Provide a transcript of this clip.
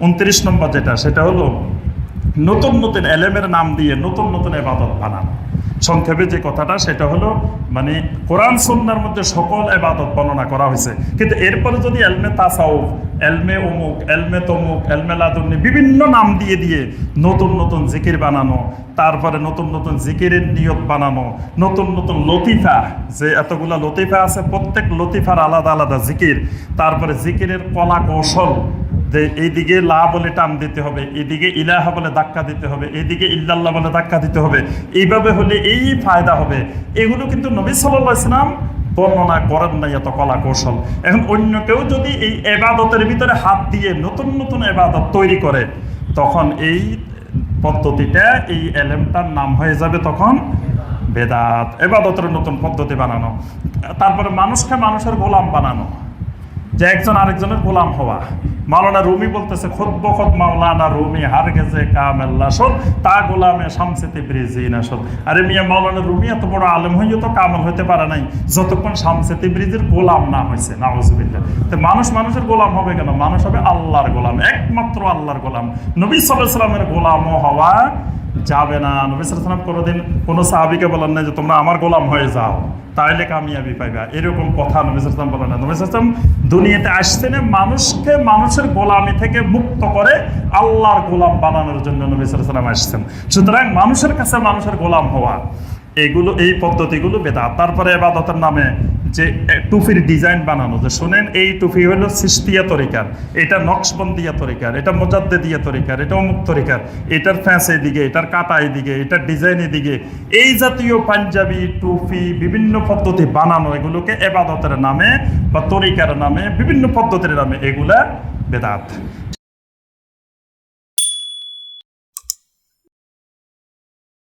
29 নম্বর যেটা, সেটা হলো নতুন নতুন এলেমের নাম দিয়ে নতুন নতুন ইবাদত বানানো। সংক্ষেপে যে কথাটা সেটা হলো মানে কোরআন সুন্নাহর মধ্যে সকল ইবাদত বর্ণনা করা হয়েছে, কিন্তু এরপরে যদি এলমে তাসাউফ, এলমে অমুক, এলমে তমুক, এলমে লাদুন্নি বিভিন্ন নাম দিয়ে দিয়ে নতুন নতুন জিকির বানানো, তারপরে নতুন নতুন জিকিরের নিয়ত বানানো, নতুন নতুন লতিফা, যে এতগুলা লতিফা আছে প্রত্যেক লতিফার আলাদা আলাদা জিকির, তারপরে জিকিরের কলা কৌশল, যে এইদিকে লা বলে টান দিতে হবে, এইদিকে ইলাহা বলে ধাক্কা দিতে হবে, এইদিকে ইল্লাল্লাহ বলে ধাক্কা দিতে হবে, এইভাবে হলে এই ফায়দা হবে। এগুলো কিন্তু নবী সাল্লাল্লাহু আলাইহি ওয়াসাল্লাম বর্ণনা করেন না এত কলা কৌশল। এখন অন্য কেউ যদি এই ইবাদতের ভিতরে হাত দিয়ে নতুন নতুন ইবাদত তৈরি করে, তখন এই পদ্ধতিটা, এই এলেমটার নাম হয়ে যাবে তখন বেদাত, ইবাদতের নতুন পদ্ধতি বানানো। তারপরে মানুষকে মানুষের গোলাম বানানো, যে একজন আরেকজনের গোলাম হওয়া। মাওলানা রুমি বলতেছে, খুদ বখত মাওলানা রুমি হার গেছে কামেল্লা শোধ তা গোলামে শামসে তিবরিজি না শোধ। আরে মিয়া, মাওলানা রুমি এত বড় আলেম হইও তো কামেল হইতে পারে নাই যতক্ষণ শামসে তিবরিজির গোলাম না হয়েছে। নাউজুবিল্লাহ। তো মানুষ মানুষের গোলাম হবে কেন? মানুষ হবে আল্লাহর গোলাম, একমাত্র আল্লাহর গোলাম। নবী সাল্লাল্লাহু আলাইহি ওয়াসাল্লামের গোলামও হওয়া যাবে না। নবী সাল্লাল্লাহু আলাইহি ওয়াসাল্লাম কোনোদিন কোনো সাহাবীকে বলেন না যে তোমরা আমার গোলাম হয়ে যাও, তাহলে কামিয়াবি পাইবা, এরকম কথা নবী সাল্লাল্লাহু আলাইহি ওয়াসাল্লাম বলেন না। নবী সাল্লাল্লাহু আলাইহি ওয়াসাল্লাম দুনিয়াতে আসছেন মানুষকে মানুষের গোলামি থেকে মুক্ত করে আল্লাহর গোলাম বানানোর জন্য নবী সাল্লাল্লাহু আলাইহি ওয়াসাল্লাম আসছেন। সুতরাং মানুষের কাছে মানুষের গোলাম হওয়া, এগুলো, এই পদ্ধতিগুলো বেদাত। তারপরে ইবাদতের নামে যে টুপির ডিজাইন বানানো, যে শোনেন এই টুপি হলো সিস্তিয়া তরিকার, এটা নকশবন্দিয়া তরিকার, এটা মুজাদ্দিদিয়া তরিকার, এটা অমুক তরিকার, এটার ফ্যাঁস এদিকে, এটার কাটা এদিকে, এটার ডিজাইন এদিকে, এই জাতীয় পাঞ্জাবি টুপি বিভিন্ন পদ্ধতি বানানো, এগুলোকে ইবাদতের নামে বা তরিকার নামে বিভিন্ন পদ্ধতির নামে এগুলা বেদাত।